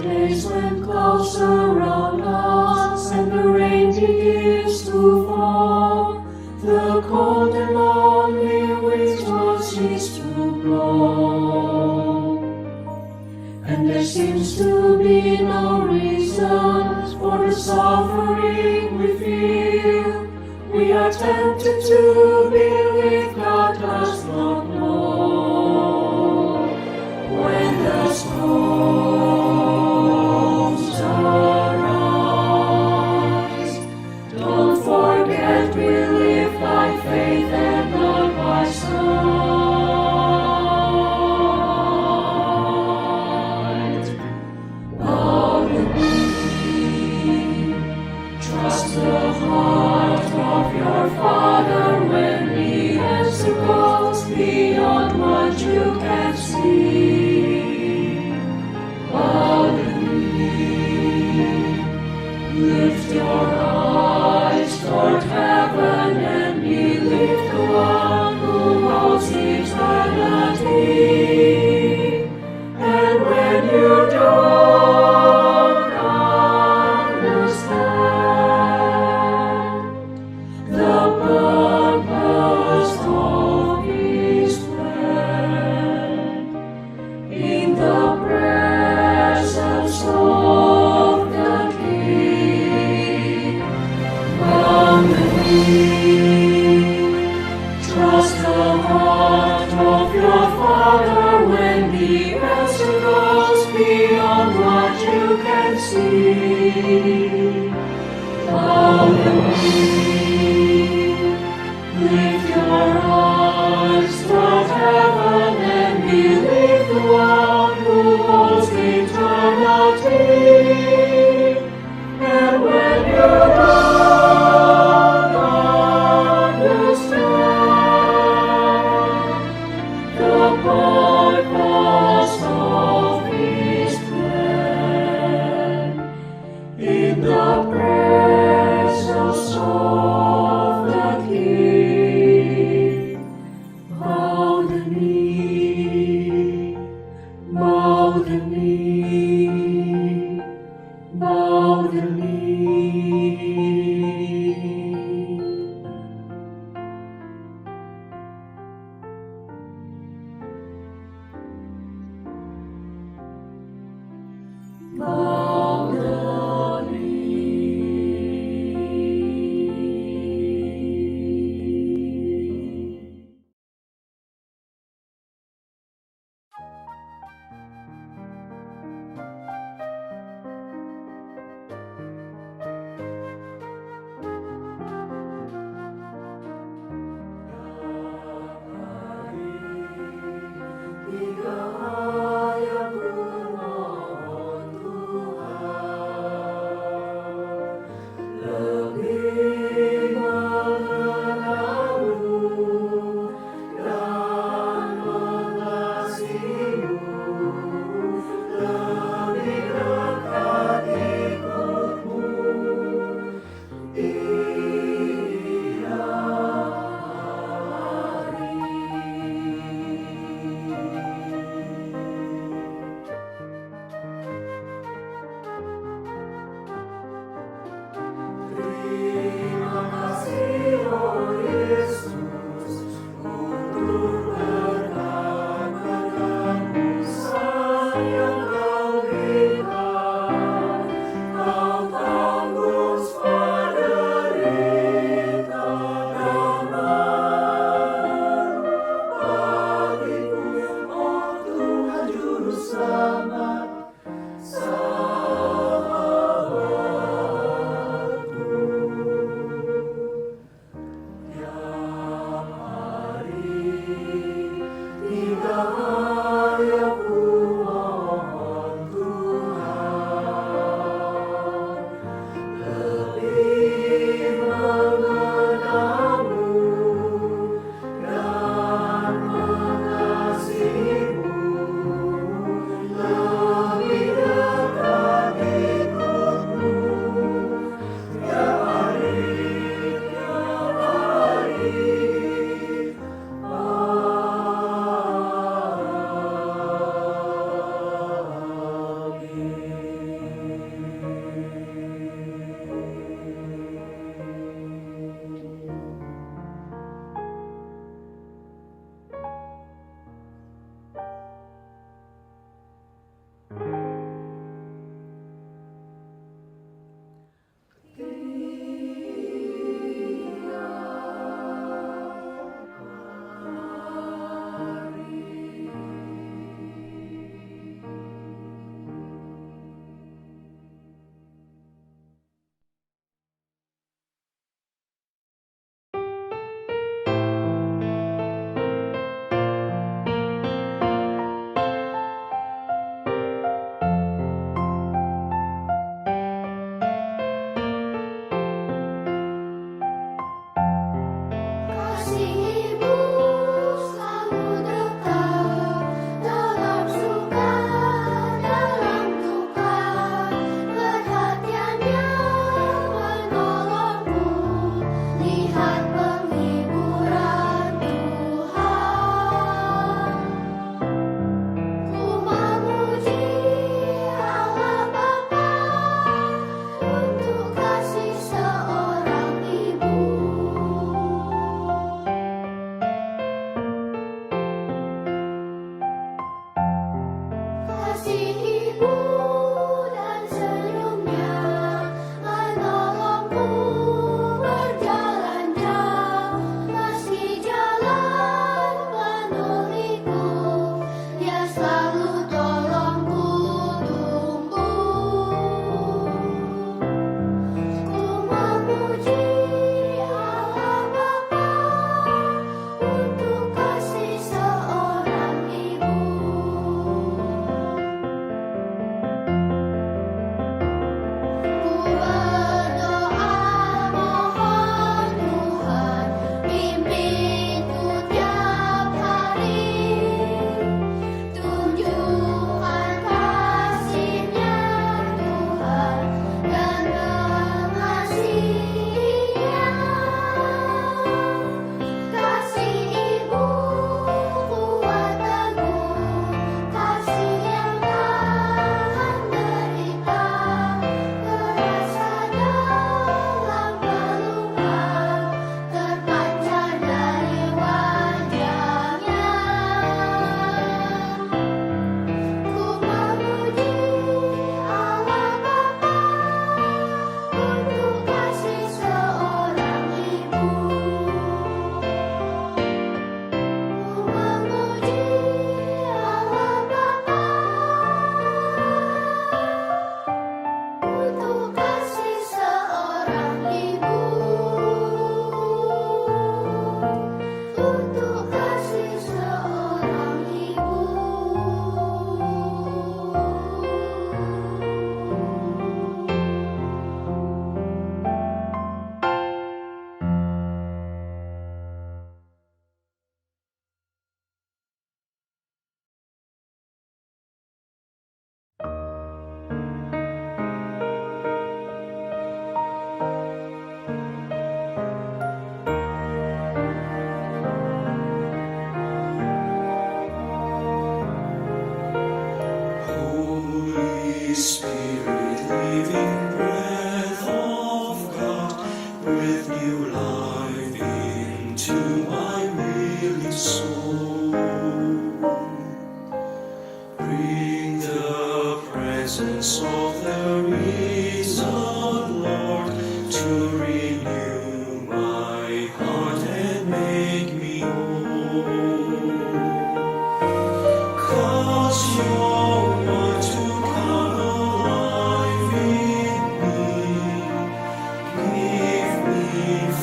days when clouds surround us and the rain begins to fall, the cold and lonely winds will cease to blow. And there seems to be no reason for the suffering we feel. We are tempted to believe God does not know. When the storms arise, don't forget we live by faith and not by sight. Bow the knee, trust the heart of your Father when He answer goes beyond what you can see. Bow the knee, lift your eyes toward heaven and believe the one who holds eternity. And when you don't understand the purpose of His plan, Spirit, living breath of God, breathe new life into my weary soul. Bring the presence of the risen Lord to renew my heart and make me whole. 'Cause you're one to come alive in me. Give me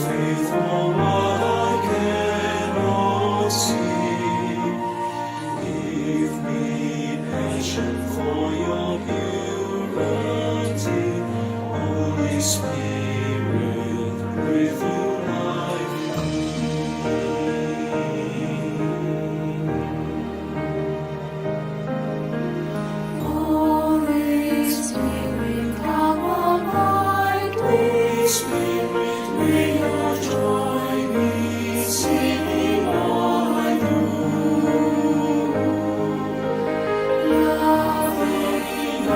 faith for what I cannot see. Give me patience for your purity. Holy Spirit, breathe new life in me. Holy Spirit, come abide with me. May your joy be seen in all I do. Loving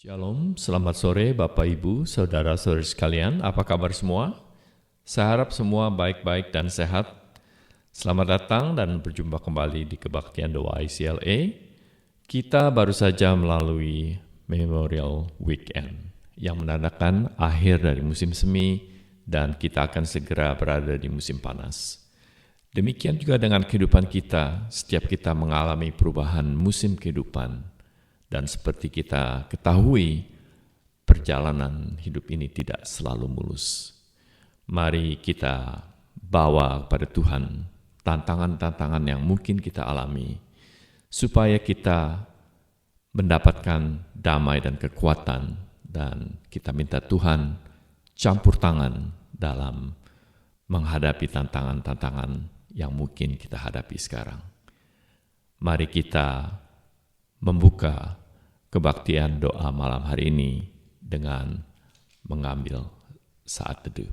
Shalom, selamat sore Bapak Ibu, Saudara-saudari sekalian, apa kabar semua? Saya harap semua baik-baik dan sehat. Selamat datang dan berjumpa kembali di Kebaktian Doa ICLA. Kita baru saja melalui Memorial Weekend yang menandakan akhir dari musim semi dan kita akan segera berada di musim panas. Demikian juga dengan kehidupan kita, setiap kita mengalami perubahan musim kehidupan. Dan seperti kita ketahui, perjalanan hidup ini tidak selalu mulus. Mari kita bawa kepada Tuhan tantangan-tantangan yang mungkin kita alami, supaya kita mendapatkan damai dan kekuatan, dan kita minta Tuhan campur tangan dalam menghadapi tantangan-tantangan yang mungkin kita hadapi sekarang. Mari kita membuka kebaktian doa malam hari ini dengan mengambil saat teduh.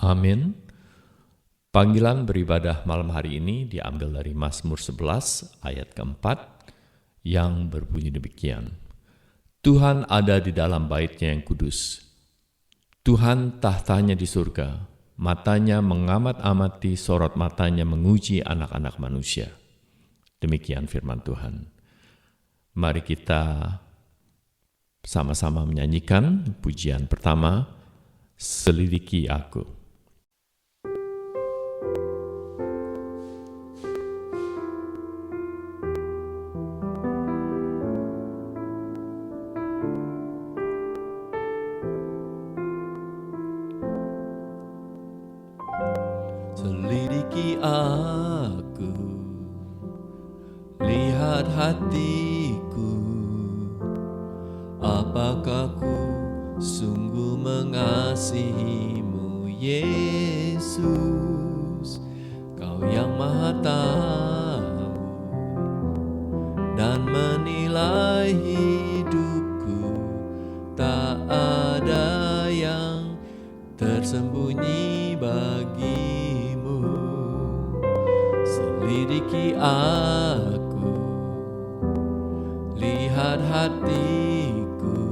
Amin. Panggilan beribadah malam hari ini diambil dari Mazmur 11 ayat keempat yang berbunyi demikian. Tuhan ada di dalam bait-Nya yang kudus. Tuhan tahtanya di surga, matanya mengamat-amati, sorot matanya menguji anak-anak manusia. Demikian firman Tuhan. Mari kita sama-sama menyanyikan pujian pertama, Selidiki Aku. Selidiki aku, lihat hatiku, apakah ku sungguh mengasihimu, Yesus. Kau yang Maha Tahu dan menilai hidupku, tak ada yang tersembunyi bagimu. Selidiki aku, lihat hatiku,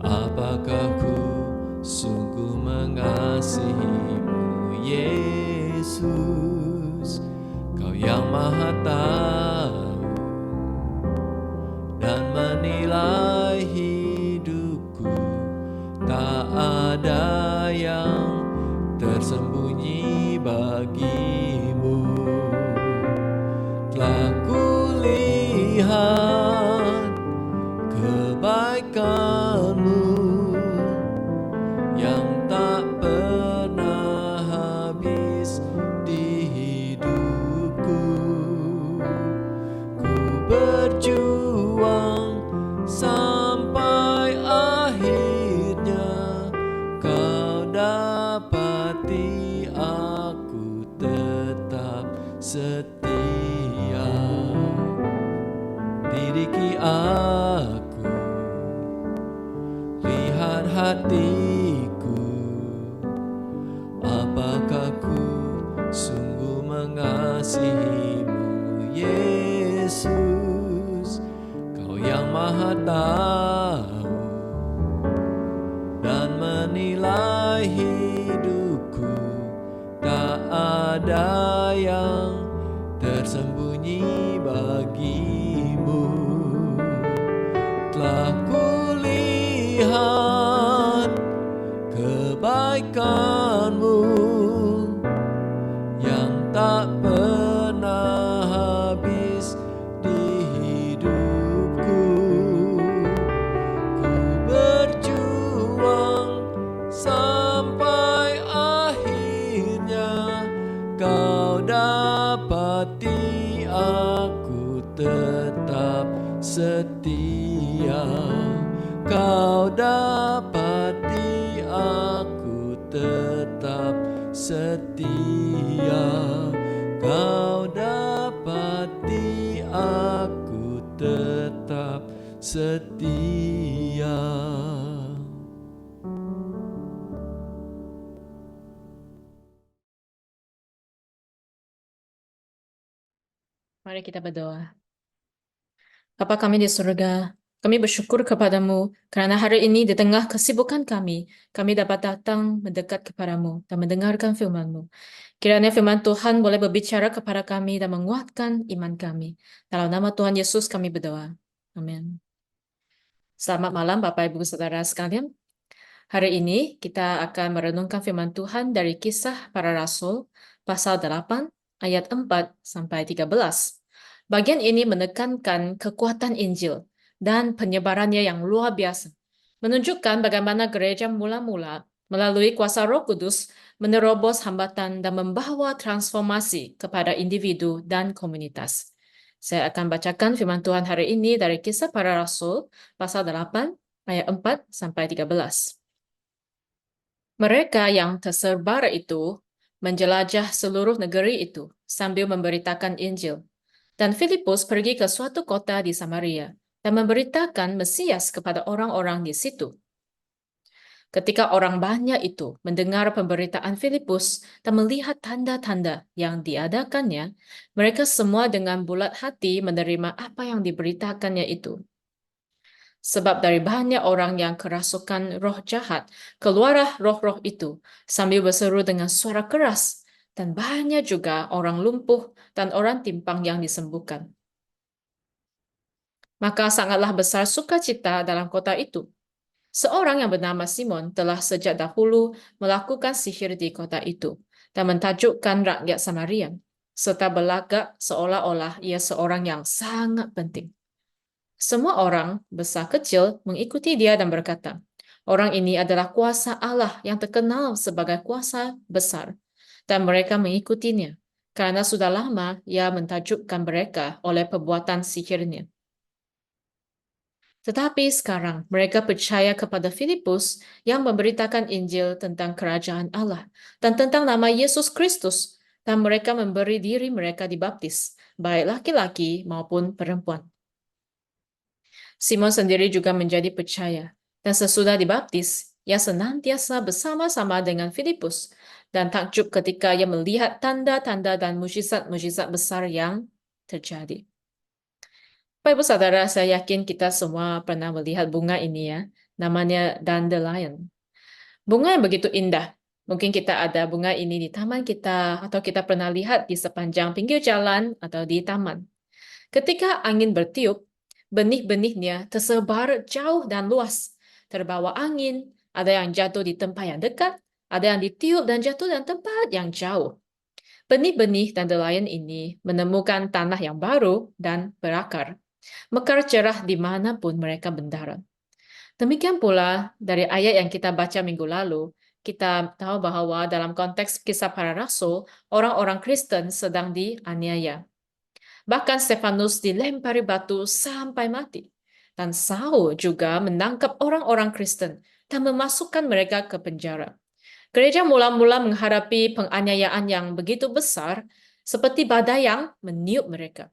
apakah ku sungguh mengasihimu, Yesus. Kau yang Maha Tahu dan menilai hidupku, tak ada yang tersembunyi bagimu. Telah kulihat kebaikan-Mu yang tak pernah habis di hidupku. Ku berjuang sampai akhirnya Kau dapati aku tetap setia. Lidiki aku, lihat hatiku, apakah ku sungguh mengasihimu, Yesus. Kau yang Maha Tahu dan menilai hidupku, tak ada yang tersembunyi bagimu. Telah kulihat kebaikan-Mu yang tak pernah habis di hidupku. setia. Kau dapati aku tetap setia. Kau dapati aku tetap setia. Mari kita berdoa. Bapa kami di surga, kami bersyukur kepadamu karena hari ini di tengah kesibukan kami dapat datang mendekat kepadamu dan mendengarkan firman-Mu. Kiranya firman Tuhan boleh berbicara kepada kami dan menguatkan iman kami. Dalam nama Tuhan Yesus kami berdoa. Amin. Selamat malam Bapak Ibu Saudara sekalian. Hari ini kita akan merenungkan firman Tuhan dari Kisah Para Rasul pasal 8 ayat 4 sampai 13. Bagian ini menekankan kekuatan Injil dan penyebarannya yang luar biasa, menunjukkan bagaimana gereja mula-mula melalui kuasa Roh Kudus menerobos hambatan dan membawa transformasi kepada individu dan komunitas. Saya akan bacakan firman Tuhan hari ini dari Kisah Para Rasul pasal 8 ayat 4 sampai 13. Mereka yang tersebar itu menjelajah seluruh negeri itu sambil memberitakan Injil. Dan Filipus pergi ke suatu kota di Samaria dan memberitakan Mesias kepada orang-orang di situ. Ketika orang banyak itu mendengar pemberitaan Filipus dan melihat tanda-tanda yang diadakannya, mereka semua dengan bulat hati menerima apa yang diberitakannya itu. Sebab dari banyak orang yang kerasukan roh jahat, keluarlah roh-roh itu sambil berseru dengan suara keras, dan banyak juga orang lumpuh dan orang timpang yang disembuhkan. Maka sangatlah besar sukacita dalam kota itu. Seorang yang bernama Simon telah sejak dahulu melakukan sihir di kota itu dan mentajukkan rakyat Samaria, serta berlagak seolah-olah ia seorang yang sangat penting. Semua orang, besar kecil, mengikuti dia dan berkata, orang ini adalah kuasa Allah yang terkenal sebagai kuasa besar, dan mereka mengikutinya, karena sudah lama ia mentajukkan mereka oleh perbuatan sihirnya. Tetapi sekarang mereka percaya kepada Filipus yang memberitakan Injil tentang kerajaan Allah dan tentang nama Yesus Kristus, dan mereka memberi diri mereka dibaptis, baik laki-laki maupun perempuan. Simon sendiri juga menjadi percaya, dan sesudah dibaptis, ia senantiasa bersama-sama dengan Filipus, dan takjub ketika ia melihat tanda-tanda dan mujizat-mujizat besar yang terjadi. Bapak Ibu Saudara, saya yakin kita semua pernah melihat bunga ini ya, namanya dandelion. Bunga yang begitu indah. Mungkin kita ada bunga ini di taman kita, atau kita pernah lihat di sepanjang pinggir jalan atau di taman. Ketika angin bertiup, benih-benihnya tersebar jauh dan luas. Terbawa angin, ada yang jatuh di tempat yang dekat, ada yang ditiup dan jatuh di tempat yang jauh. Benih-benih dandelion ini menemukan tanah yang baru dan berakar, mekar cerah dimanapun mereka mendarat. Demikian pula dari ayat yang kita baca minggu lalu, kita tahu bahwa dalam konteks Kisah Para Rasul, orang-orang Kristen sedang dianiaya. Bahkan Stefanus dilempari batu sampai mati. Dan Saul juga menangkap orang-orang Kristen dan memasukkan mereka ke penjara. Gereja mula-mula menghadapi penganiayaan yang begitu besar, seperti badai yang meniup mereka.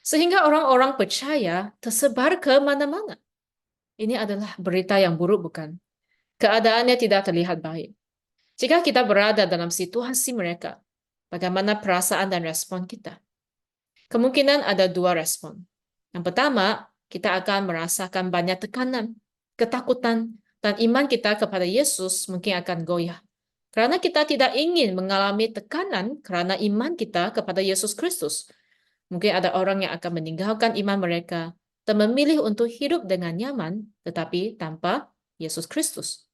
Sehingga orang-orang percaya tersebar ke mana-mana. Ini adalah berita yang buruk, bukan? Keadaannya tidak terlihat baik. Jika kita berada dalam situasi mereka, bagaimana perasaan dan respon kita? Kemungkinan ada dua respon. Yang pertama, kita akan merasakan banyak tekanan, ketakutan, dan iman kita kepada Yesus mungkin akan goyah. Karena kita tidak ingin mengalami tekanan karena iman kita kepada Yesus Kristus. Mungkin ada orang yang akan meninggalkan iman mereka dan memilih untuk hidup dengan nyaman, tetapi tanpa Yesus Kristus.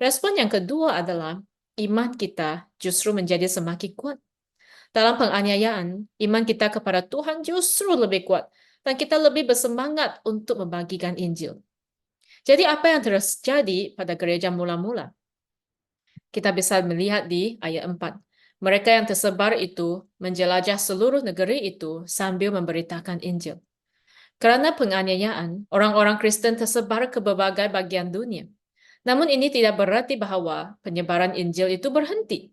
Respon yang kedua adalah iman kita justru menjadi semakin kuat. Dalam penganiayaan, iman kita kepada Tuhan justru lebih kuat, dan kita lebih bersemangat untuk membagikan Injil. Jadi apa yang terjadi pada gereja mula-mula? Kita bisa melihat di ayat 4. Mereka yang tersebar itu menjelajah seluruh negeri itu sambil memberitakan Injil. Karena penganiayaan, orang-orang Kristen tersebar ke berbagai bagian dunia. Namun ini tidak berarti bahwa penyebaran Injil itu berhenti.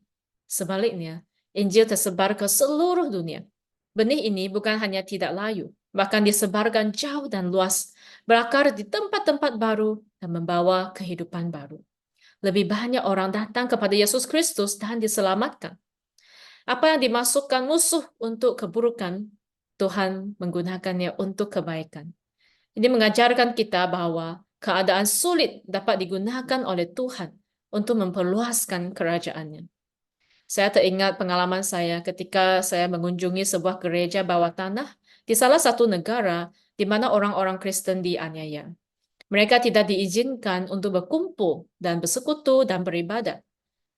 Sebaliknya, Injil tersebar ke seluruh dunia. Benih ini bukan hanya tidak layu, bahkan disebarkan jauh dan luas, berakar di tempat-tempat baru dan membawa kehidupan baru. Lebih banyak orang datang kepada Yesus Kristus dan diselamatkan. Apa yang dimasukkan musuh untuk keburukan, Tuhan menggunakannya untuk kebaikan. Ini mengajarkan kita bahwa keadaan sulit dapat digunakan oleh Tuhan untuk memperluaskan kerajaan-Nya. Saya teringat pengalaman saya ketika saya mengunjungi sebuah gereja bawah tanah di salah satu negara di mana orang-orang Kristen dianiaya. Mereka tidak diizinkan untuk berkumpul dan bersekutu dan beribadah.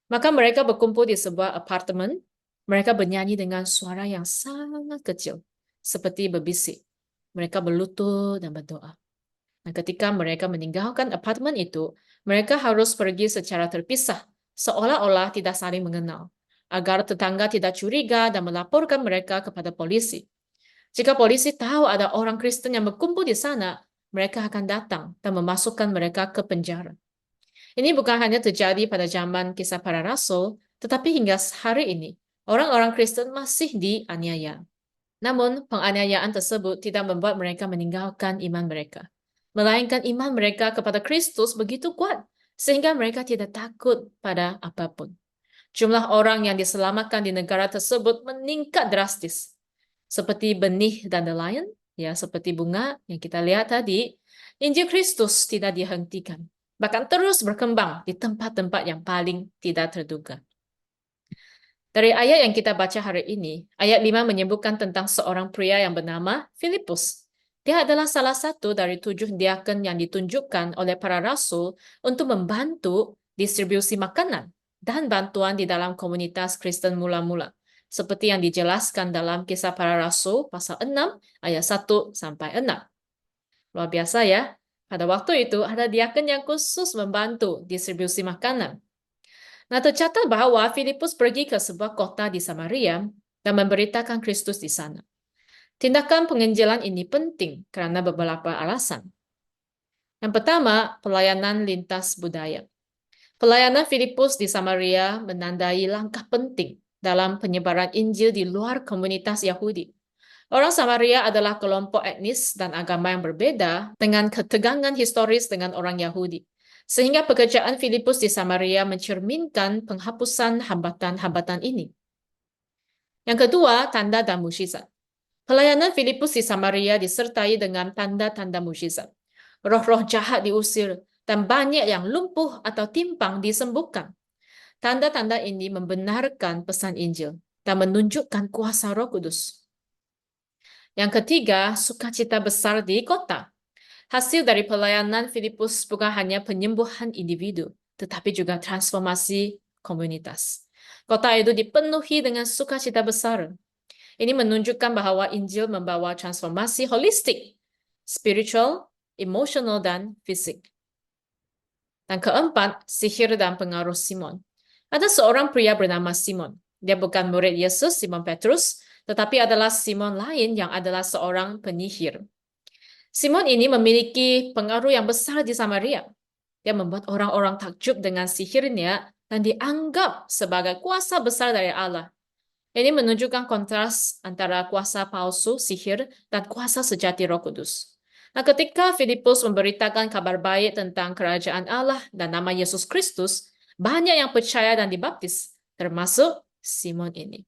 Maka mereka berkumpul di sebuah apartemen. Mereka bernyanyi dengan suara yang sangat kecil, seperti berbisik. Mereka berlutut dan berdoa. Dan ketika mereka meninggalkan apartemen itu, mereka harus pergi secara terpisah, seolah-olah tidak saling mengenal, agar tetangga tidak curiga dan melaporkan mereka kepada polisi. Jika polisi tahu ada orang Kristen yang berkumpul di sana, mereka akan datang dan memasukkan mereka ke penjara. Ini bukan hanya terjadi pada zaman Kisah Para Rasul, tetapi hingga hari ini, orang-orang Kristen masih dianiaya. Namun, penganiayaan tersebut tidak membuat mereka meninggalkan iman mereka, melainkan iman mereka kepada Kristus begitu kuat, sehingga mereka tidak takut pada apapun. Jumlah orang yang diselamatkan di negara tersebut meningkat drastis. Seperti benih dandelion, ya seperti bunga yang kita lihat tadi, Injil Kristus tidak dihentikan, bahkan terus berkembang di tempat-tempat yang paling tidak terduga. Dari ayat yang kita baca hari ini, ayat 5 menyebutkan tentang seorang pria yang bernama Filipus. Dia adalah salah satu dari 7 diaken yang ditunjukkan oleh para rasul untuk membantu distribusi makanan dan bantuan di dalam komunitas Kristen mula-mula, seperti yang dijelaskan dalam Kisah Para Rasul pasal 6 ayat 1 sampai 6. Luar biasa ya. Pada waktu itu ada diaken yang khusus membantu distribusi makanan. Nah, tercatat bahwa Filipus pergi ke sebuah kota di Samaria dan memberitakan Kristus di sana. Tindakan penginjilan ini penting karena beberapa alasan. Yang pertama, pelayanan lintas budaya. Pelayanan Filipus di Samaria menandai langkah penting dalam penyebaran Injil di luar komunitas Yahudi. Orang Samaria adalah kelompok etnis dan agama yang berbeda dengan ketegangan historis dengan orang Yahudi. Sehingga pekerjaan Filipus di Samaria mencerminkan penghapusan hambatan-hambatan ini. Yang kedua, tanda dan mukjizat. Pelayanan Filipus di Samaria disertai dengan tanda-tanda mukjizat. Roh-roh jahat diusir dan banyak yang lumpuh atau timpang disembuhkan. Tanda-tanda ini membenarkan pesan Injil dan menunjukkan kuasa Roh Kudus. Yang ketiga, sukacita besar di kota. Hasil dari pelayanan Filipus bukan hanya penyembuhan individu, tetapi juga transformasi komunitas. Kota itu dipenuhi dengan sukacita besar. Ini menunjukkan bahwa Injil membawa transformasi holistik, spiritual, emosional, dan fisik. Dan keempat, sihir dan pengaruh Simon. Ada seorang pria bernama Simon. Dia bukan murid Yesus, Simon Petrus, tetapi adalah Simon lain yang adalah seorang penyihir. Simon ini memiliki pengaruh yang besar di Samaria. Dia membuat orang-orang takjub dengan sihirnya dan dianggap sebagai kuasa besar dari Allah. Ini menunjukkan kontras antara kuasa palsu, sihir, dan kuasa sejati Roh Kudus. Nah, ketika Filipus memberitakan kabar baik tentang kerajaan Allah dan nama Yesus Kristus, banyak yang percaya dan dibaptis, termasuk Simon ini.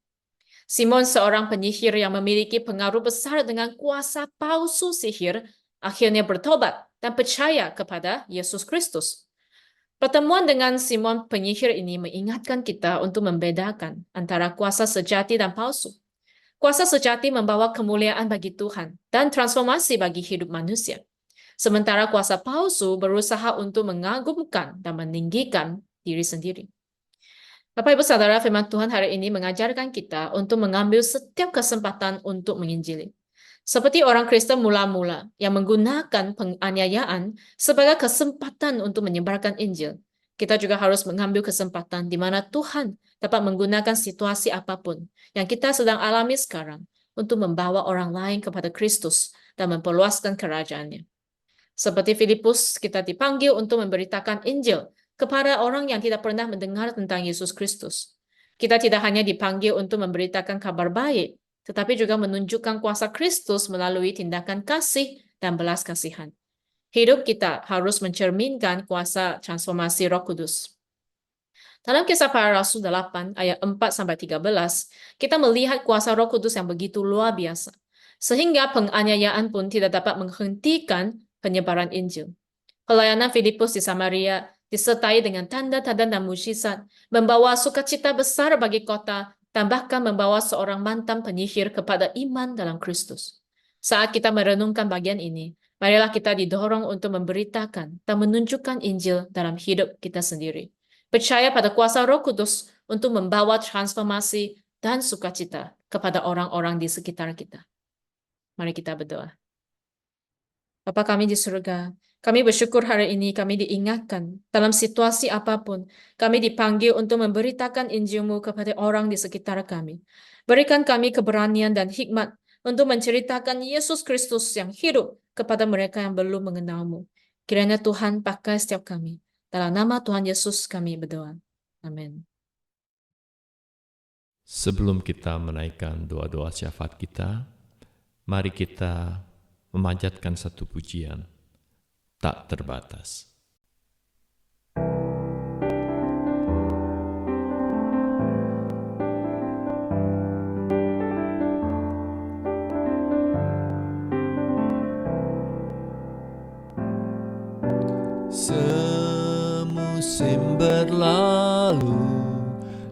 Simon, seorang penyihir yang memiliki pengaruh besar dengan kuasa palsu sihir, akhirnya bertobat dan percaya kepada Yesus Kristus. Pertemuan dengan Simon penyihir ini mengingatkan kita untuk membedakan antara kuasa sejati dan palsu. Kuasa sejati membawa kemuliaan bagi Tuhan dan transformasi bagi hidup manusia. Sementara kuasa palsu berusaha untuk mengagumkan dan meninggikan diri sendiri. Bapak Ibu Saudara, firman Tuhan hari ini mengajarkan kita untuk mengambil setiap kesempatan untuk menginjili. Seperti orang Kristen mula-mula yang menggunakan penganiayaan sebagai kesempatan untuk menyebarkan Injil, kita juga harus mengambil kesempatan di mana Tuhan dapat menggunakan situasi apapun yang kita sedang alami sekarang untuk membawa orang lain kepada Kristus dan memperluaskan kerajaannya. Seperti Filipus, kita dipanggil untuk memberitakan Injil kepada orang yang tidak pernah mendengar tentang Yesus Kristus. Kita tidak hanya dipanggil untuk memberitakan kabar baik, tetapi juga menunjukkan kuasa Kristus melalui tindakan kasih dan belas kasihan. Hidup kita harus mencerminkan kuasa transformasi Roh Kudus. Dalam Kisah Para Rasul 8 ayat 4-13, kita melihat kuasa Roh Kudus yang begitu luar biasa, sehingga penganiayaan pun tidak dapat menghentikan penyebaran Injil. Pelayanan Filipus di Samaria disertai dengan tanda-tanda dan mukjizat, membawa sukacita besar bagi kota, dan bahkan membawa seorang mantan penyihir kepada iman dalam Kristus. Saat kita merenungkan bagian ini, marilah kita didorong untuk memberitakan dan menunjukkan Injil dalam hidup kita sendiri. Percaya pada kuasa Roh Kudus untuk membawa transformasi dan sukacita kepada orang-orang di sekitar kita. Mari kita berdoa. Bapa kami di surga, kami bersyukur hari ini kami diingatkan dalam situasi apapun, kami dipanggil untuk memberitakan Injil-Mu kepada orang di sekitar kami. Berikan kami keberanian dan hikmat untuk menceritakan Yesus Kristus yang hidup kepada mereka yang belum mengenal-Mu. Kiranya Tuhan pakai setiap kami. Dalam nama Tuhan Yesus kami berdoa. Amin. Sebelum kita menaikkan doa-doa syafaat kita, mari kita memanjatkan satu pujian tak terbatas. Semusim berlalu,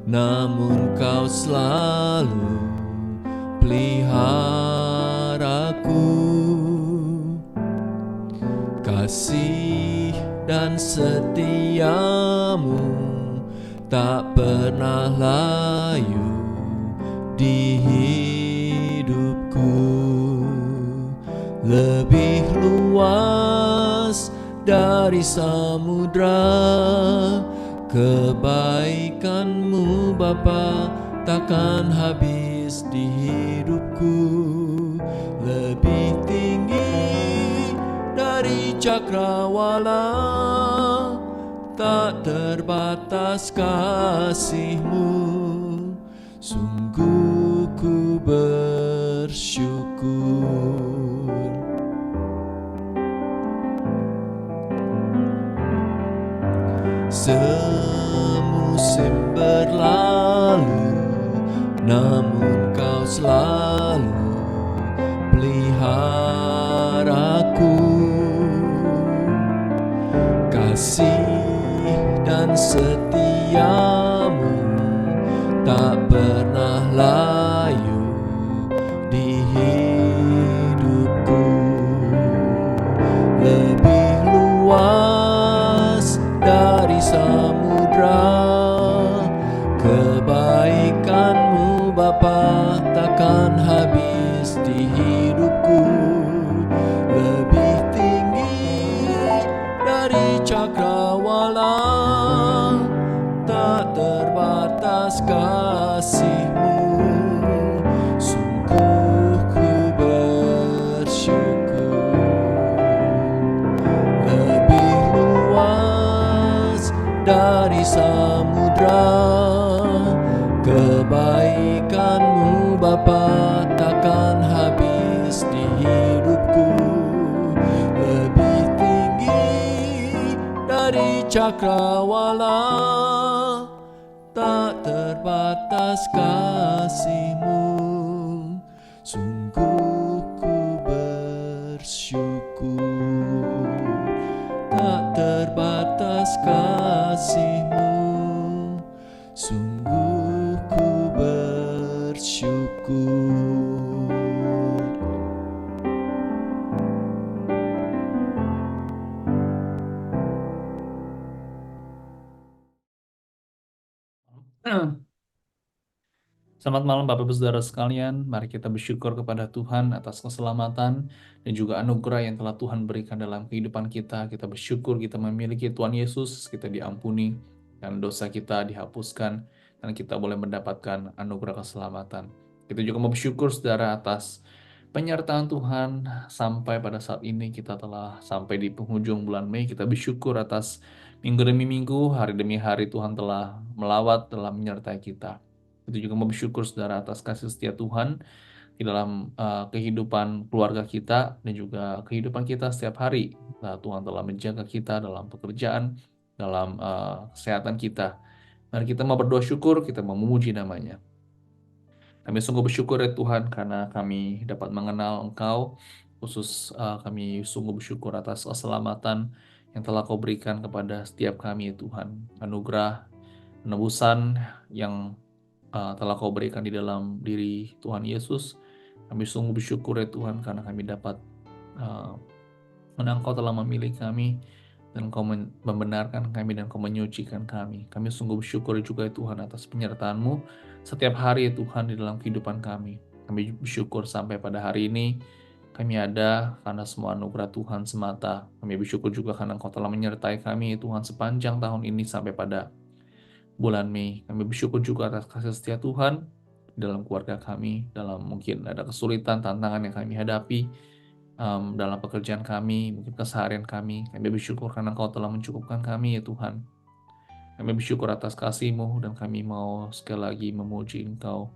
namun Kau selalu peliharaku. Kasih dan setiamu tak pernah layu di hidupku. Lebih luas dari samudra, kebaikan-Mu Bapa takkan habis di hidupku. Lebih tinggi dari cakrawala, tak terbatas kasih-Mu. Sungguh ku bersyukur. Semusim berlalu, namun Kau selalu peliharaku. Kasih dan setiamu tak pernah layu di hidupku. Lebih luas dari samudra, kebaikan-Mu Bapa takkan habis di hidupku. Lebih tinggi dari cakrawala, tak terbatas kasih-Mu. Sungguh ku bersyukur. Lebih luas dari samudra, kebaikan-Mu Bapa takkan habis di hidupku. Lebih tinggi dari cakrawala, tak terbatas kasih-Mu. Sungguh ku bersyukur. Tak terbatas kasih-Mu. Sungguh ku bersyukur. Selamat malam Bapak Ibu Saudara sekalian, mari kita bersyukur kepada Tuhan atas keselamatan dan juga anugerah yang telah Tuhan berikan dalam kehidupan kita. Kita bersyukur kita memiliki Tuhan Yesus, kita diampuni dan dosa kita dihapuskan dan kita boleh mendapatkan anugerah keselamatan. Kita juga mau bersyukur saudara atas penyertaan Tuhan sampai pada saat ini. Kita telah sampai di penghujung bulan Mei. Kita bersyukur atas minggu demi minggu, hari demi hari Tuhan telah melawat, telah menyertai kita. Itu juga mau bersyukur saudara atas kasih setia Tuhan di dalam kehidupan keluarga kita dan juga kehidupan kita setiap hari. Nah, Tuhan telah menjaga kita dalam pekerjaan, dalam kesehatan kita. Mari kita mau berdoa syukur, kita mau memuji namanya. Kami sungguh bersyukur ya Tuhan karena kami dapat mengenal Engkau. Khusus kami sungguh bersyukur atas keselamatan yang telah Kau berikan kepada setiap kami ya Tuhan. Anugerah, penebusan yang telah Kau berikan di dalam diri Tuhan Yesus. Kami sungguh bersyukur ya Tuhan karena kami dapat Engkau telah memilih kami dan Kau membenarkan kami dan Kau menyucikan kami. Kami sungguh bersyukur juga ya Tuhan atas penyertaan-Mu setiap hari ya Tuhan di dalam kehidupan kami. Kami bersyukur sampai pada hari ini kami ada karena semua anugerah Tuhan semata. Kami bersyukur juga karena Engkau telah menyertai kami ya Tuhan sepanjang tahun ini sampai pada bulan Mei. Kami bersyukur juga atas kasih setia Tuhan dalam keluarga kami, dalam mungkin ada kesulitan, tantangan yang kami hadapi dalam pekerjaan kami, mungkin keseharian kami. Kami bersyukur karena Engkau telah mencukupkan kami ya Tuhan. Kami bersyukur atas kasih-Mu dan kami mau sekali lagi memuji Engkau,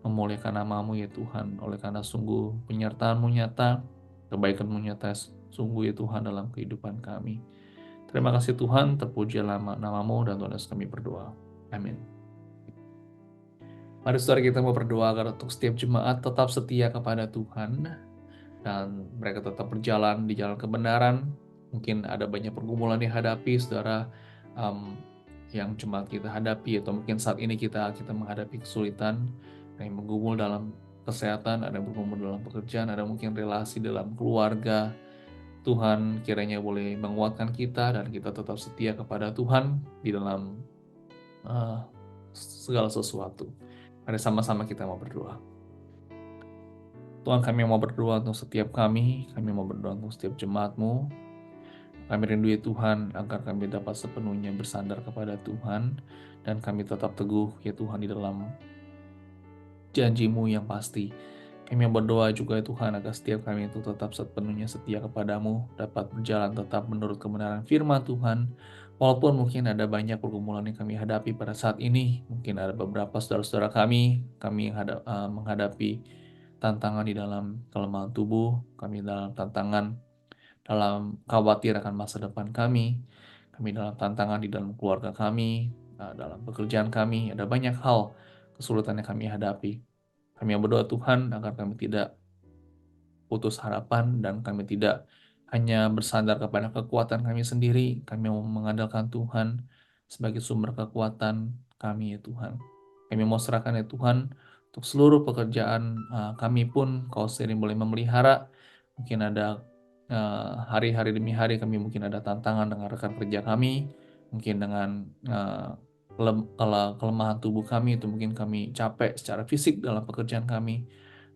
memuliakan nama-Mu ya Tuhan, oleh karena sungguh penyertaan-Mu nyata, kebaikan-Mu nyata sungguh ya Tuhan dalam kehidupan kami. Terima kasih Tuhan, terpujilah nama-Mu dan Tuhan Yesus kami berdoa. Amin. Mari saudara kita mau berdoa agar untuk setiap jemaat tetap setia kepada Tuhan dan mereka tetap berjalan di jalan kebenaran. Mungkin ada banyak pergumulan yang hadapi saudara, yang jemaat kita hadapi, atau mungkin saat ini kita menghadapi kesulitan, ada yang bergumul dalam kesehatan, ada yang bergumul dalam pekerjaan, ada mungkin relasi dalam keluarga. Tuhan kiranya boleh menguatkan kita dan kita tetap setia kepada Tuhan di dalam segala sesuatu. Mari sama-sama kita mau berdoa. Tuhan, kami mau berdoa untuk setiap kami mau berdoa untuk setiap jemaat-Mu. Kami rindu ya Tuhan agar kami dapat sepenuhnya bersandar kepada Tuhan dan kami tetap teguh ya Tuhan di dalam janji-Mu yang pasti. Kami berdoa juga ya Tuhan agar setiap kami itu tetap sepenuhnya setia kepadamu, dapat berjalan tetap menurut kebenaran firman Tuhan. Walaupun mungkin ada banyak pergumulan yang kami hadapi pada saat ini, mungkin ada beberapa saudara-saudara kami yang menghadapi tantangan di dalam kelemahan tubuh, kami dalam tantangan dalam khawatir akan masa depan kami dalam tantangan di dalam keluarga kami, dalam pekerjaan kami, ada banyak hal kesulitan yang kami hadapi. Kami berdoa Tuhan agar kami tidak putus harapan dan kami tidak hanya bersandar kepada kekuatan kami sendiri. Kami mau mengandalkan Tuhan sebagai sumber kekuatan kami ya Tuhan. Kami mau serahkan ya Tuhan untuk seluruh pekerjaan kami pun Kau sendiri boleh memelihara. Mungkin ada hari-hari demi hari kami mungkin ada tantangan dengan rekan kerja kami, mungkin dengan kelemahan tubuh kami itu mungkin kami capek secara fisik dalam pekerjaan kami.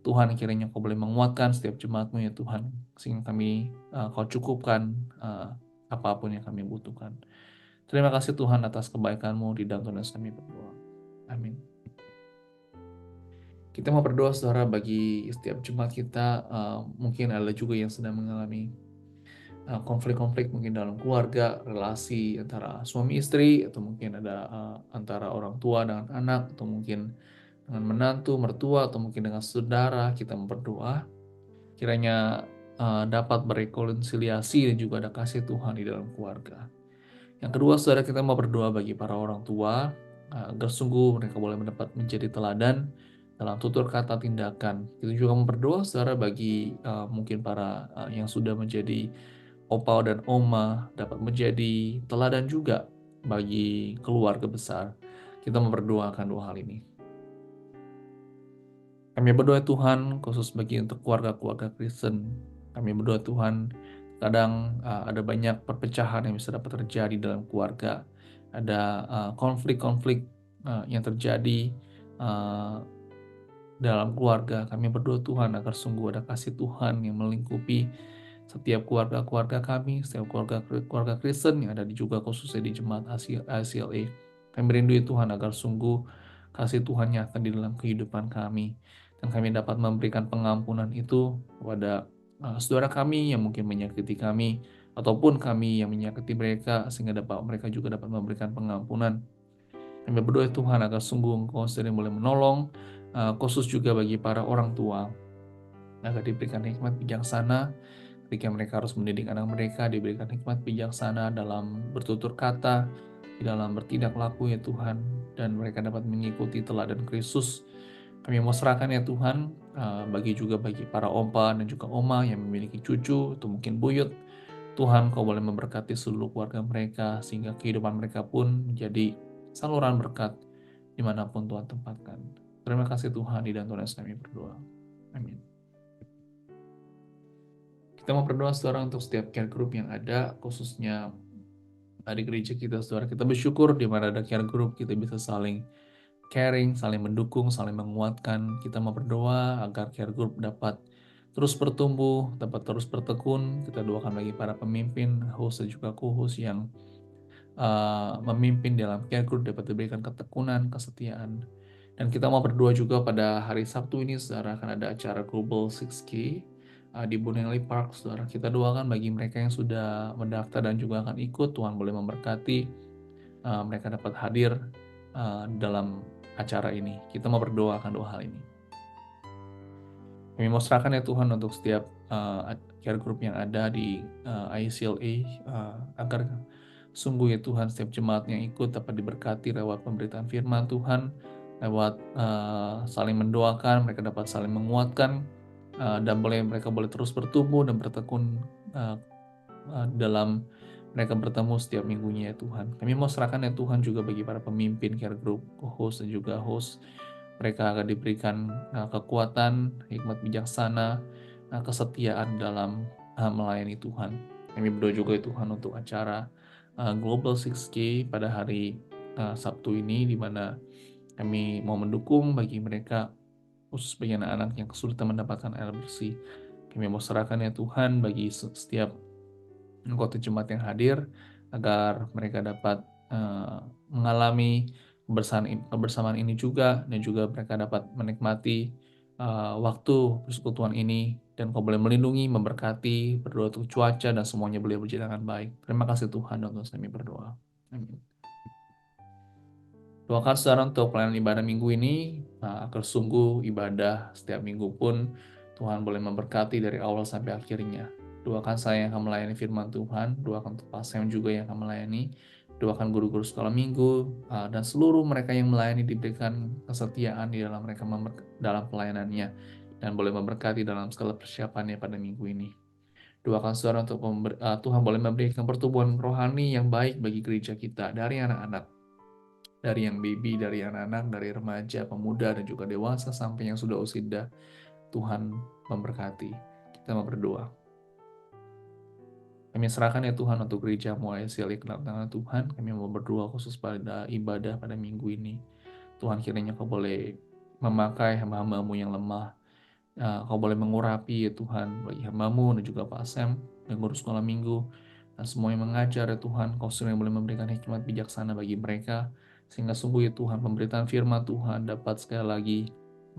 Tuhan kiranya Kau boleh menguatkan setiap jemaat-Mu ya Tuhan, sehingga kami Kau cukupkan apapun yang kami butuhkan. Terima kasih Tuhan atas kebaikan-Mu, di dalam Tuhan Yesus kami berdoa. Amin. Kita mau berdoa saudara bagi setiap jemaat kita, mungkin ada juga yang sedang mengalami konflik-konflik mungkin dalam keluarga, relasi antara suami istri, atau mungkin ada antara orang tua dengan anak, atau mungkin dengan menantu, mertua, atau mungkin dengan saudara. Kita mau berdoa kiranya dapat berrekonsiliasi dan juga ada kasih Tuhan di dalam keluarga. Yang kedua saudara, kita mau berdoa bagi para orang tua agar sungguh mereka boleh mendapat menjadi teladan dalam tutur kata tindakan. Kita juga mau berdoa saudara bagi mungkin para yang sudah menjadi opa dan oma dapat menjadi teladan juga bagi keluarga besar. Kita mau berdoa akan dua hal ini. Kami berdoa Tuhan khusus bagi untuk keluarga-keluarga Kristen. Kami berdoa Tuhan, kadang ada banyak perpecahan yang bisa dapat terjadi dalam keluarga. Ada konflik-konflik yang terjadi dalam keluarga. Kami berdoa Tuhan agar sungguh ada kasih Tuhan yang melingkupi setiap keluarga-keluarga kami, setiap keluarga Kristen yang ada juga khususnya di Jemaat ICLA. Kami rindu Tuhan agar sungguh kasih Tuhan nyata di dalam kehidupan kami. dan kami dapat memberikan pengampunan itu kepada saudara kami yang mungkin menyakiti kami, ataupun kami yang menyakiti mereka, sehingga mereka juga dapat memberikan pengampunan. Kami berdoa Tuhan agar sungguh Engkau sendiri boleh menolong, khusus juga bagi para orang tua, agar diberikan hikmat bijaksana ketika mereka harus mendidik anak mereka, diberikan hikmat bijaksana dalam bertutur kata, di dalam bertindak laku ya Tuhan, dan mereka dapat mengikuti teladan Kristus. Kami mau serahkan ya Tuhan, bagi para opa dan juga oma yang memiliki cucu, atau mungkin buyut. Tuhan, Kau boleh memberkati seluruh keluarga mereka, sehingga kehidupan mereka pun menjadi saluran berkat dimanapun Tuhan tempatkan. Terima kasih Tuhan, di dalam Tuhan Yesus kami berdoa. Amin. Kita mau berdoa saudara untuk setiap care group yang ada, khususnya di gereja kita saudara. Kita bersyukur di mana ada care group, kita bisa saling caring, saling mendukung, saling menguatkan. Kita mau berdoa agar care group dapat terus bertumbuh, dapat terus bertekun. Kita doakan bagi para pemimpin, host dan juga co-host yang memimpin dalam care group dapat diberikan ketekunan, kesetiaan. Dan kita mau berdoa juga pada hari Sabtu ini saudara, akan ada acara Global 6K di Bonelli Park saudara. Kita doakan bagi mereka yang sudah mendaftar dan juga akan ikut, Tuhan boleh memberkati mereka dapat hadir dalam acara ini. Kita mau berdoa akan dua hal ini. Kami mau serahkan ya Tuhan untuk setiap care group yang ada di ICLA, agar sungguh ya Tuhan setiap jemaat yang ikut dapat diberkati lewat pemberitaan firman Tuhan, lewat saling mendoakan, mereka dapat saling menguatkan, dan mereka boleh terus bertumbuh dan bertekun dalam mereka bertemu setiap minggunya ya Tuhan. Kami mau serahkan ya Tuhan juga bagi para pemimpin care group, host dan juga host. Mereka akan diberikan kekuatan, hikmat bijaksana, kesetiaan dalam melayani Tuhan. Kami berdoa juga ya Tuhan untuk acara Global 6K pada hari Sabtu ini, di mana kami mau mendukung bagi mereka, khusus bagi anak-anak yang kesulitan mendapatkan air bersih. Kami mau serahkan ya Tuhan bagi setiap anggota jemaat yang hadir, agar mereka dapat mengalami kebersamaan ini juga, dan juga mereka dapat menikmati waktu persekutuan ini, dan Kau boleh melindungi, memberkati, berdoa untuk cuaca dan semuanya boleh berjalan dengan baik. Terima kasih Tuhan, untuk kami berdoa. Amin. Doakan saudara untuk pelayanan ibadah minggu ini, agar sungguh ibadah setiap minggu pun Tuhan boleh memberkati dari awal sampai akhirnya. Doakan saya yang akan melayani firman Tuhan, doakan untuk Pak Sam juga yang akan melayani, doakan guru-guru sekolah minggu, dan seluruh mereka yang melayani diberikan kesetiaan di dalam mereka dalam pelayanannya, dan boleh memberkati dalam segala persiapannya pada minggu ini. Doakan saudara untuk Tuhan boleh memberikan pertumbuhan rohani yang baik bagi gereja kita, dari anak-anak, dari yang baby, dari anak-anak, dari remaja, pemuda, dan juga dewasa, sampai yang sudah usia. Tuhan memberkati. Kita mau berdoa. Kami serahkan ya Tuhan untuk gereja-Mu ICLA ke dalam tangan Tuhan. Kami mau berdoa khusus pada ibadah pada minggu ini. Tuhan, kiranya Kau boleh memakai hamba-hamba-Mu yang lemah. Kau boleh mengurapi ya Tuhan bagi hamba-Mu dan juga Pak Sam dan guru sekolah minggu, dan semua yang mengajar ya Tuhan. Kau sendiri boleh memberikan hikmat bijaksana bagi mereka, sehingga sungguh ya Tuhan pemberitaan firman Tuhan dapat sekali lagi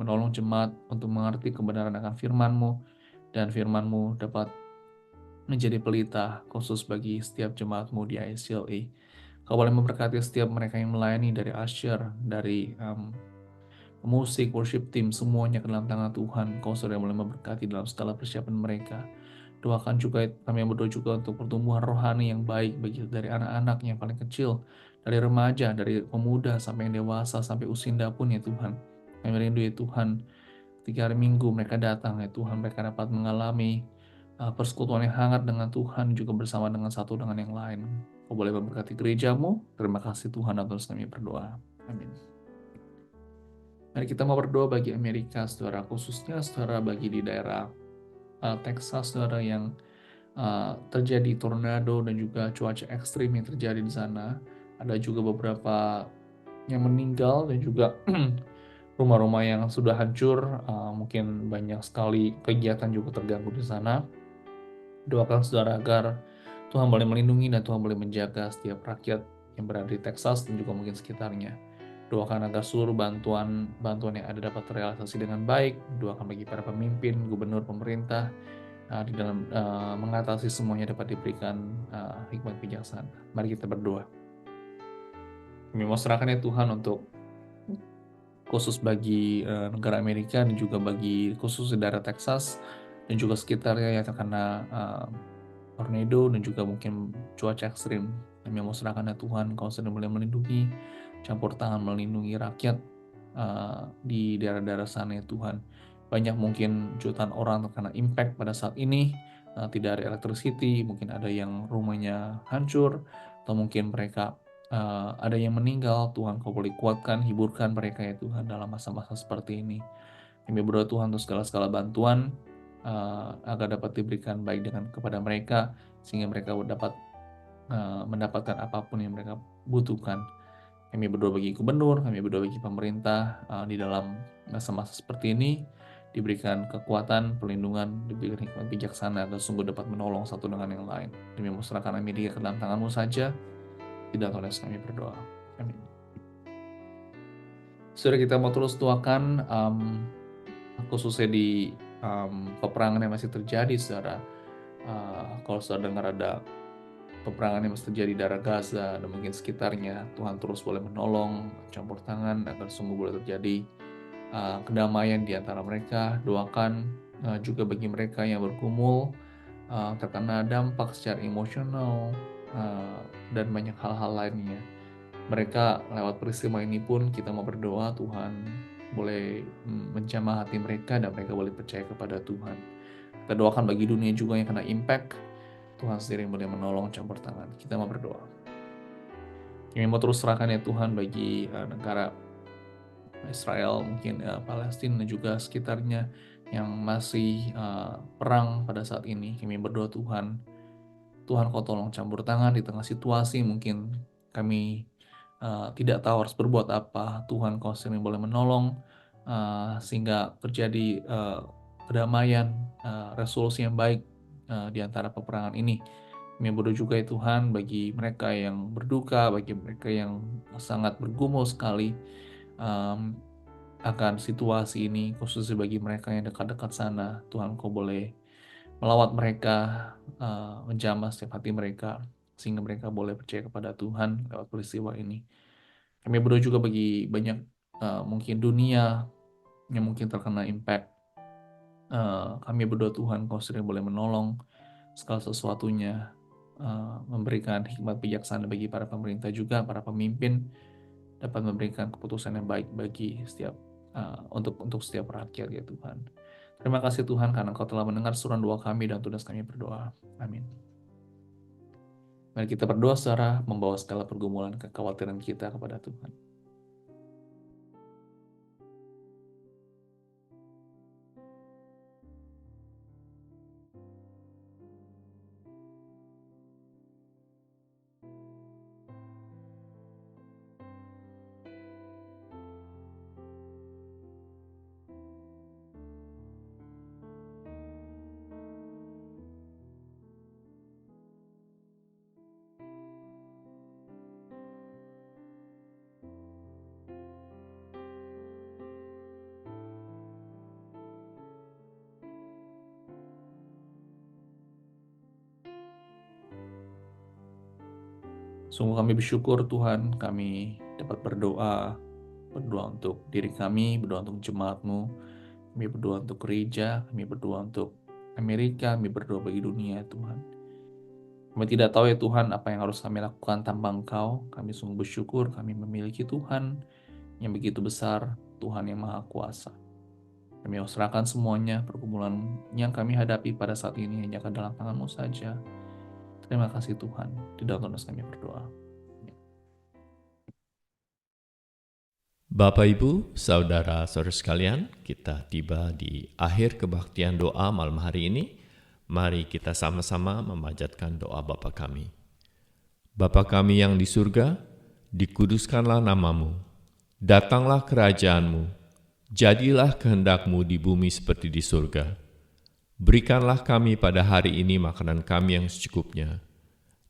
menolong jemaat untuk mengerti kebenaran akan firman-Mu, dan firman-Mu dapat menjadi pelita khusus bagi setiap jemaat-Mu di ICLA. Kau boleh memberkati setiap mereka yang melayani, dari usher, dari musik, worship team, semuanya ke dalam tangan Tuhan. Kau sudah boleh memberkati dalam segala persiapan mereka. Doakan juga, kami berdoa juga untuk pertumbuhan rohani yang baik bagi dari anak-anak yang paling kecil, dari remaja, dari pemuda, sampai yang dewasa, sampai usinda pun ya Tuhan. Kami rindu ya Tuhan, ketika hari Minggu mereka datang ya Tuhan, mereka dapat mengalami persekutuan yang hangat dengan Tuhan, juga bersama dengan satu dengan yang lain. Kau boleh memberkati gereja-Mu. Terima kasih Tuhan, atas kami berdoa. Amin. Mari kita mau berdoa bagi Amerika, saudara, khususnya saudara bagi di daerah Texas, saudara, yang terjadi tornado dan juga cuaca ekstrim yang terjadi di sana. Ada juga beberapa yang meninggal, dan juga rumah-rumah yang sudah hancur. Mungkin banyak sekali kegiatan juga terganggu di sana. Doakan saudara agar Tuhan boleh melindungi dan Tuhan boleh menjaga setiap rakyat yang berada di Texas dan juga mungkin sekitarnya. Doakan agar seluruh bantuan yang ada dapat terrealisasi dengan baik. Doakan bagi para pemimpin, gubernur, pemerintah di dalam mengatasi semuanya dapat diberikan hikmat bijaksana. Mari kita berdoa. Kami mau serahkan ya Tuhan untuk khusus bagi negara Amerika dan juga bagi khusus di daerah Texas dan juga sekitarnya yang terkena tornado dan juga mungkin cuaca ekstrim. Kami mau serahkan ya Tuhan, Kau sedang boleh melindungi, campur tangan melindungi rakyat di daerah-daerah sana ya Tuhan. Banyak mungkin jutaan orang terkena impact pada saat ini, tidak ada electricity, mungkin ada yang rumahnya hancur, atau mungkin mereka ada yang meninggal. Tuhan Kau boleh kuatkan, hiburkan mereka ya Tuhan dalam masa-masa seperti ini. Kami berdoa Tuhan untuk segala bantuan agar dapat diberikan baik kepada mereka, sehingga mereka dapat mendapatkan apapun yang mereka butuhkan. Kami berdoa bagi gubernur, kami berdoa bagi pemerintah di dalam masa-masa seperti ini, diberikan kekuatan, perlindungan, diberikan hikmat bijaksana agar sungguh dapat menolong satu dengan yang lain. Demi serahkan Amerika ke dalam tangan-Mu saja, tidak tulis kami berdoa. Amin. Saudara, kita mau terus doakan khususnya di peperangan yang masih terjadi, saudara. Kalau saudara dengar ada peperangan yang masih terjadi di daerah Gaza dan mungkin sekitarnya, Tuhan terus boleh menolong, campur tangan agar sungguh boleh terjadi kedamaian di antara mereka. Doakan juga bagi mereka yang bergumul, terkena dampak secara emosional dan banyak hal-hal lainnya. Mereka lewat peristiwa ini pun kita mau berdoa Tuhan boleh menjamah hati mereka dan mereka boleh percaya kepada Tuhan. Kita doakan bagi dunia juga yang kena impact, Tuhan sendiri boleh menolong, campur tangan. Kita mau berdoa. Kami mau terus serahkan ya Tuhan bagi negara Israel, mungkin Palestina dan juga sekitarnya yang masih perang pada saat ini. Kami berdoa Tuhan Kau tolong campur tangan di tengah situasi mungkin kami tidak tahu harus berbuat apa. Tuhan Kau sendiri boleh menolong sehingga terjadi kedamaian, resolusi yang baik di antara peperangan ini. Kami berdoa juga ya Tuhan bagi mereka yang berduka, bagi mereka yang sangat bergumul sekali akan situasi ini, khususnya bagi mereka yang dekat-dekat sana. Tuhan Kau boleh melawat mereka, menjamah setiap hati mereka, sehingga mereka boleh percaya kepada Tuhan lewat peristiwa ini. Kami berdoa juga bagi banyak mungkin dunia yang mungkin terkena impact. Kami berdoa Tuhan Kau sendiri boleh menolong segala sesuatunya, memberikan hikmat bijaksana bagi para pemerintah juga, para pemimpin dapat memberikan keputusan yang baik bagi setiap untuk setiap rakyat ya Tuhan. Terima kasih Tuhan karena Kau telah mendengar seruan doa kami dan tunas kami berdoa. Amin. Mari kita berdoa secara membawa segala pergumulan kekhawatiran kita kepada Tuhan. Sungguh kami bersyukur Tuhan, kami dapat berdoa untuk diri kami, berdoa untuk jemaat-Mu, kami berdoa untuk gereja, kami berdoa untuk Amerika, kami berdoa bagi dunia Tuhan. Kami tidak tahu ya Tuhan apa yang harus kami lakukan tanpa Engkau. Kami sungguh bersyukur kami memiliki Tuhan yang begitu besar, Tuhan yang Maha Kuasa. Kami serahkan semuanya, pergumulan yang kami hadapi pada saat ini hanya ke dalam tangan-Mu saja. Terima kasih Tuhan, di dalam tunas kami berdoa. Bapak, Ibu, Saudara-saudara sekalian, kita tiba di akhir kebaktian doa malam hari ini. Mari kita sama-sama memanjatkan doa Bapa kami. Bapa kami yang di surga, dikuduskanlah nama-Mu. Datanglah kerajaan-Mu. Jadilah kehendak-Mu di bumi seperti di surga. Berikanlah kami pada hari ini makanan kami yang secukupnya,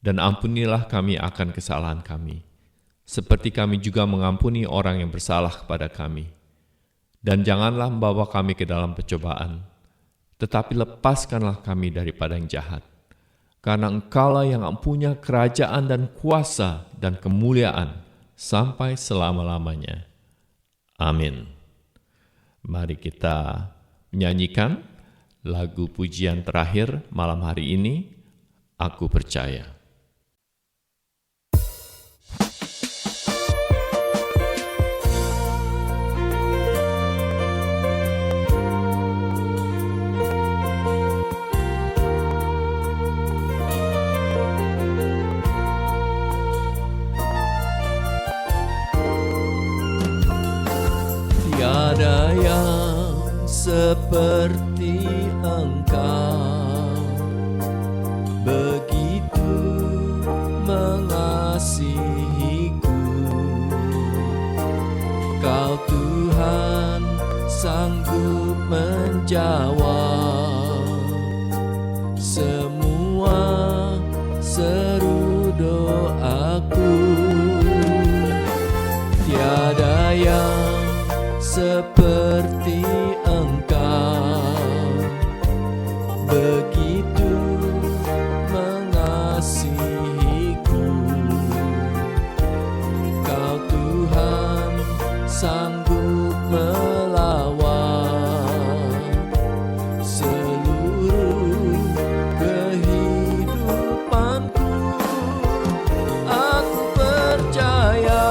dan ampunilah kami akan kesalahan kami, seperti kami juga mengampuni orang yang bersalah kepada kami. Dan janganlah membawa kami ke dalam pencobaan, tetapi lepaskanlah kami daripada yang jahat. Karena Engkaulah yang mempunyai kerajaan dan kuasa dan kemuliaan sampai selama-lamanya. Amin. Mari kita menyanyikan lagu pujian terakhir malam hari ini, Aku Percaya. Tiada yang seperti Engkau, begitu mengasihiku. Kau Tuhan sanggup menjawab semua seru doaku. Tiada yang seperti Engkau, begitu mengasihiku. Kau Tuhan sanggup melawan seluruh kehidupanku. Aku percaya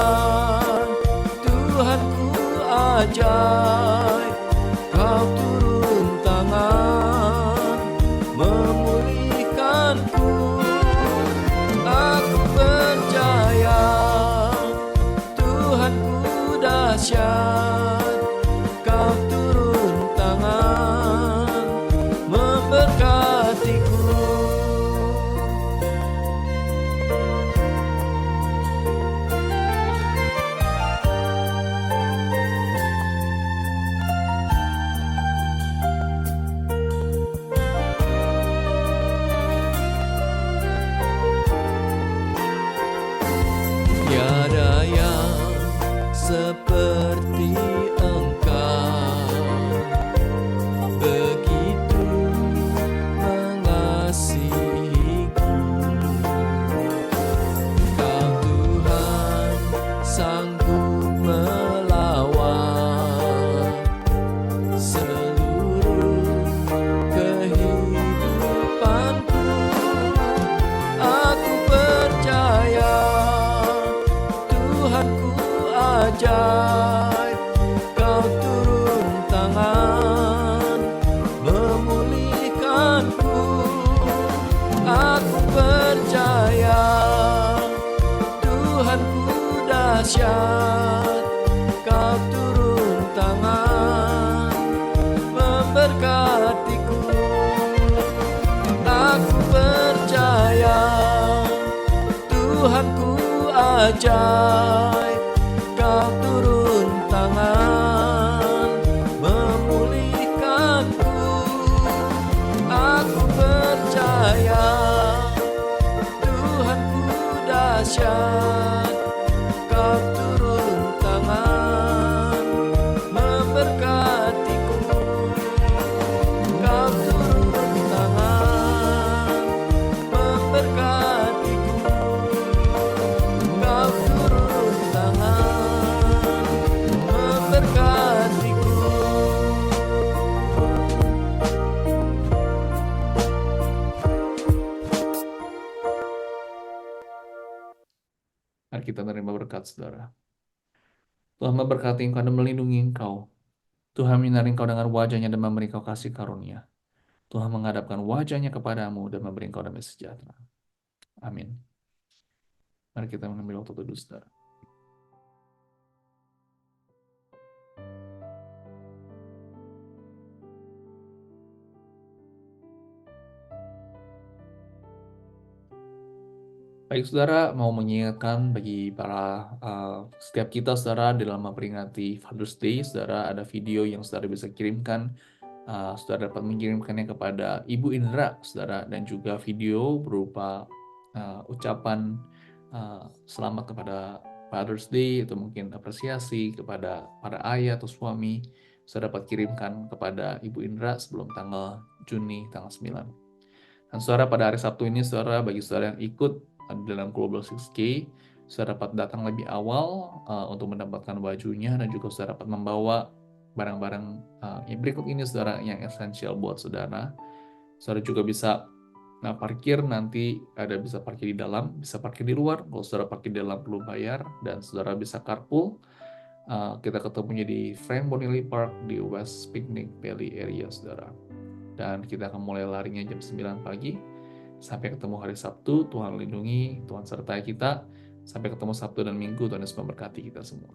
Tuhanku ajaib, Kau turun tangan memulihkanku. Aku percaya Tuhanku dahsyat, Kau turun tangan memberkatiku. Tiada yang seperti Engkau, begitu mengasihiku. Kau Tuhan sanggup melawan seluruh kehidupanku. Aku percaya Tuhanku ajaib, Kau turun tangan memulihkanku. Aku percaya Tuhanku dahsyat, Kau turun tangan memberkatiku. Aku percaya Tuhanku ajaib, Kau turun tangan memulihkanku. Aku percaya Tuhanku dahsyat, Kau turun tangan memberkatiku. Kau turun tangan memberkatiku. Kau turun tangan memberkatiku. Mari kita menerima berkat, saudara. Tuhan memberkati engkau dan melindungi engkau. Tuhan menyinari engkau dengan wajah-Nya dan memberi engkau kasih karunia. Tuhan menghadapkan wajah-Nya kepadamu dan memberi engkau damai sejahtera. Amin. Mari kita mengambil waktu teduh, saudara. Baik, saudara, mau mengingatkan bagi para setiap kita, saudara, dalam memperingati Father's Day, saudara, ada video yang saudara bisa kirimkan. Saudara dapat mengirimkannya kepada Ibu Indra, saudara, dan juga video berupa ucapan selamat kepada Father's Day atau mungkin apresiasi kepada para ayah atau suami, saudara dapat kirimkan kepada Ibu Indra sebelum tanggal Juni tanggal 9. Dan saudara pada hari Sabtu ini, saudara bagi saudara yang ikut dalam Global 6K, saudara dapat datang lebih awal untuk mendapatkan bajunya, dan juga saudara dapat membawa barang-barang yang berikut ini saudara yang esensial buat saudara. Saudara juga bisa parkir, nanti bisa parkir di dalam, bisa parkir di luar. Kalau saudara parkir di dalam perlu bayar, dan saudara bisa carpool. Kita ketemunya di Frank Bonelli Park di West Picnic Valley area, saudara. Dan kita akan mulai larinya jam 9 pagi. Sampai ketemu hari Sabtu, Tuhan lindungi, Tuhan sertai kita. Sampai ketemu Sabtu dan Minggu, Tuhan Yesus memberkati kita semua.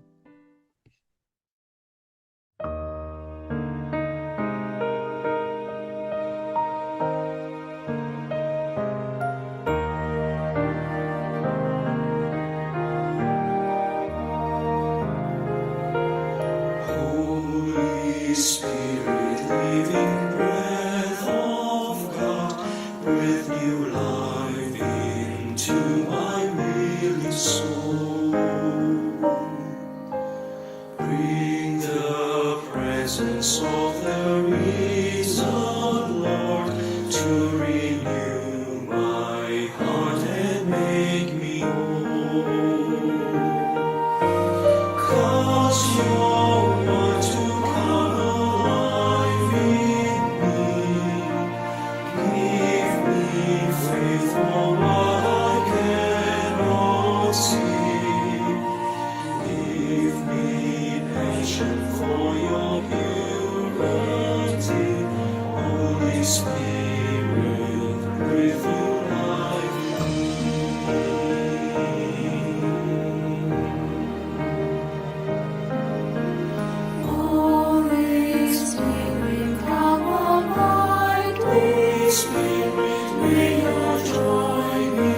Holy Spirit, living breath of God, breathe new life into my weary soul. Bring the presence of the risen Lord to renew my heart and make me whole. 'Cause you're one to come alive in me. Give me faith for what I cannot see. Give me passion for your purity. Holy Spirit, breathe new life in me. Holy Spirit, come on my Spirit, may your joy be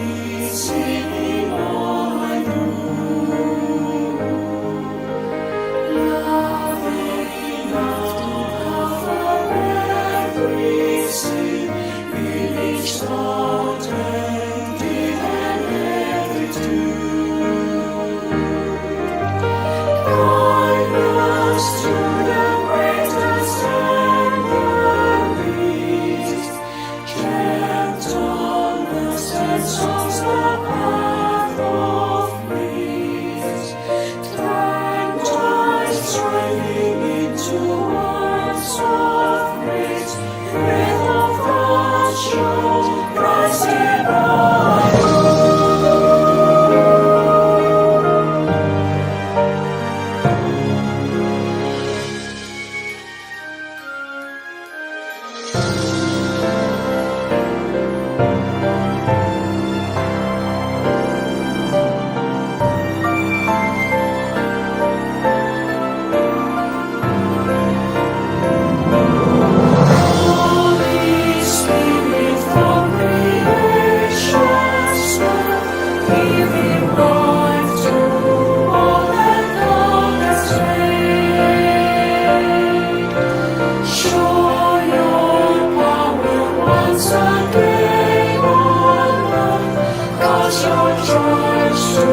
seen in all I do. Love enough to cover every sin, each thought and deed and every tune. Guide us to the greatest and the least. Gentleness and songs the path of peace. Turn joy striving into words of praise. Breath of God, show Christ in all. Holy Spirit from creation's start, giving life to all that God has made. Show your power once again on earth, 'cause your church to